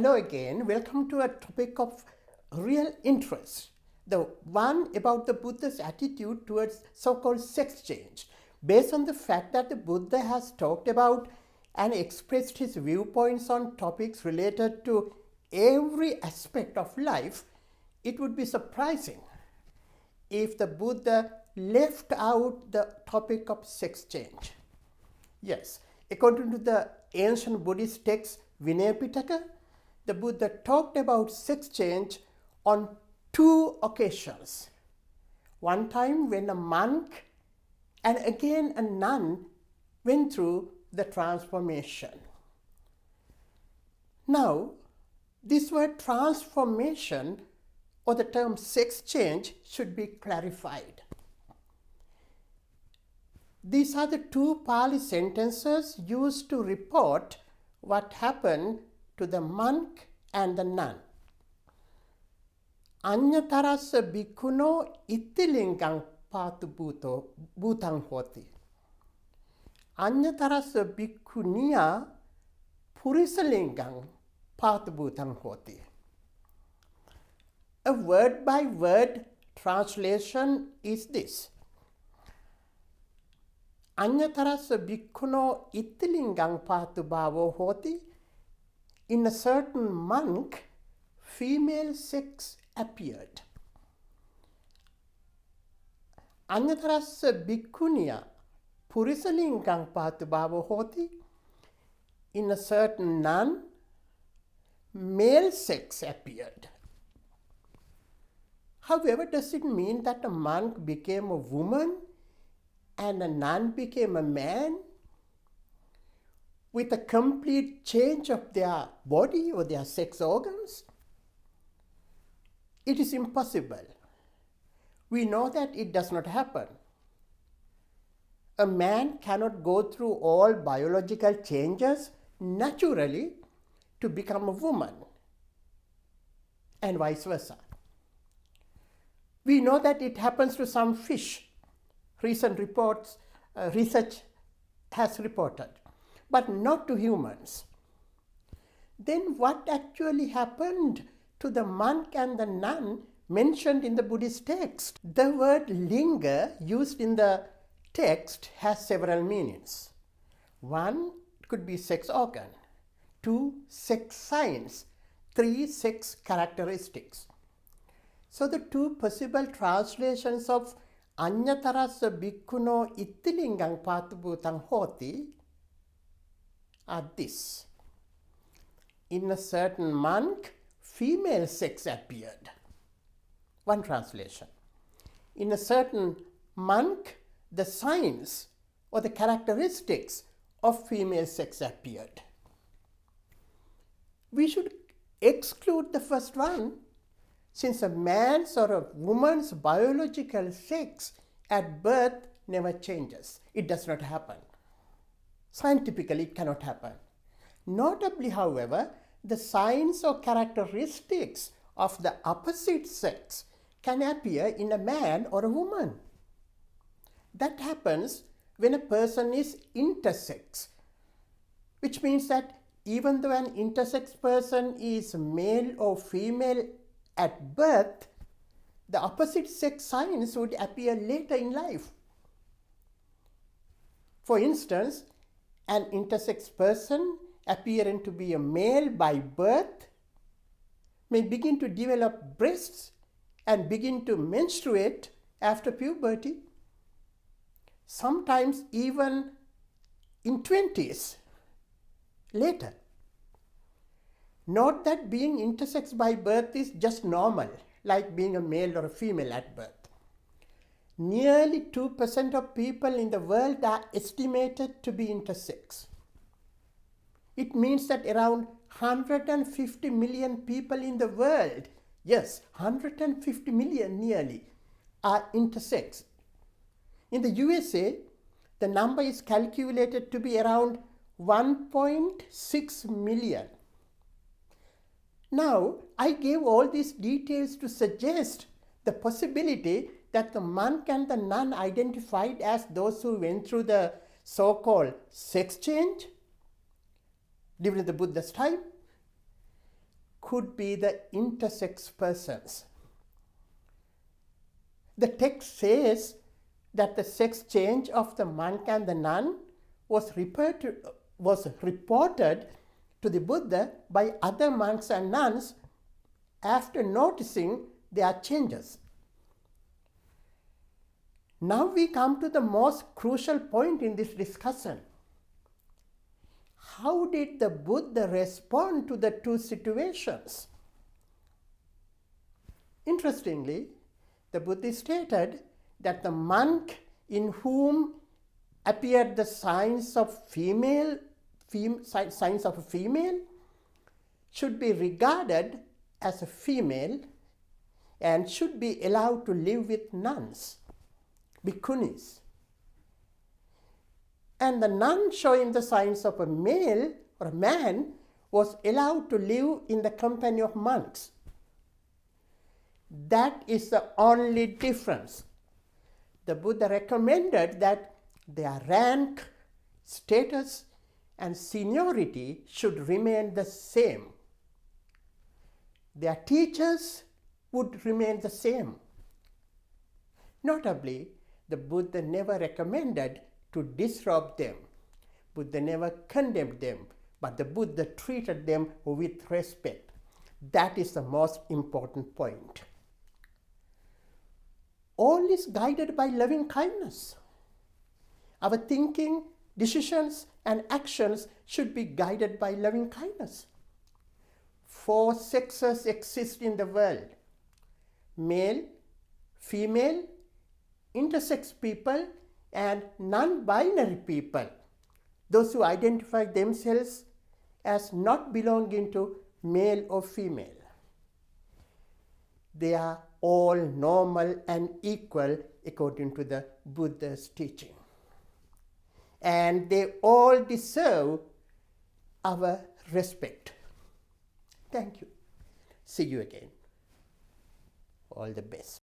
Hello again, welcome to a topic of real interest, the one about the Buddha's attitude towards so-called sex change. Based on the fact that the Buddha has talked about and expressed his viewpoints on topics related to every aspect of life, it would be surprising if the Buddha left out the topic of sex change. Yes, according to the ancient Buddhist text Vinaya Pitaka, the Buddha talked about sex change on two occasions. One time when a monk and again a nun went through the transformation. Now, this word transformation or the term sex change should be clarified. These are the two Pali sentences used to report what happened to the monk and the nun. Anyatarassa bhikkhuno ittilingam patu bhutang hoti. Anyatarassa bhikkhuniya purisalingam patu bhutang hoti. A word-by-word translation is this. Anyatarassa bhikkhuno ittilingam patu bhavo hoti. In a certain monk, female sex appeared. Anyatarassa bhikkhuniya purisalingam patu bhavo hoti. In a certain nun, male sex appeared. However, does it mean that a monk became a woman and a nun became a man with a complete change of their body or their sex organs? It is impossible. We know that it does not happen. A man cannot go through all biological changes naturally to become a woman, and vice versa. We know that it happens to some fish. Recent research has reported, but not to humans. Then what actually happened to the monk and the nun mentioned in the Buddhist text? The word linga used in the text has several meanings. One could be sex organ, two, sex signs, three, sex characteristics. So the two possible translations of Anyatarassa bhikkhuno ittilingam patu bhutang hoti are this. In a certain monk, female sex appeared. One translation. In a certain monk, the signs or the characteristics of female sex appeared. We should exclude the first one, since a man's or a woman's biological sex at birth never changes. It does not happen. Scientifically, it cannot happen. Notably, however, the signs or characteristics of the opposite sex can appear in a man or a woman. That happens when a person is intersex, which means that even though an intersex person is male or female at birth, the opposite sex signs would appear later in life. For instance, an intersex person appearing to be a male by birth may begin to develop breasts and begin to menstruate after puberty, sometimes even in 20s later. Note that being intersex by birth is just normal, like being a male or a female at birth. Nearly 2% of people in the world are estimated to be intersex. It means that around 150 million people in the world, yes, 150 million nearly, are intersex. In the USA, the number is calculated to be around 1.6 million. Now, I gave all these details to suggest the possibility that the monk and the nun identified as those who went through the so-called sex change during the Buddha's time could be the intersex persons. The text says that the sex change of the monk and the nun was reported to the Buddha by other monks and nuns after noticing their changes. Now we come to the most crucial point in this discussion. How did the Buddha respond to the two situations? Interestingly, the Buddha stated that the monk in whom appeared the signs of a female should be regarded as a female and should be allowed to live with nuns, bhikkhunis. And the nun showing the signs of a male or a man was allowed to live in the company of monks. That is the only difference. The Buddha recommended that their rank, status, and seniority should remain the same. Their teachers would remain the same. Notably, the Buddha never recommended to disrobe them. Buddha never condemned them, but the Buddha treated them with respect. That is the most important point. All is guided by loving kindness. Our thinking, decisions, and actions should be guided by loving kindness. 4 sexes exist in the world: male, female, intersex people, and non-binary people, those who identify themselves as not belonging to male or female. They are all normal and equal according to the Buddha's teaching. And they all deserve our respect. Thank you. See you again. All the best.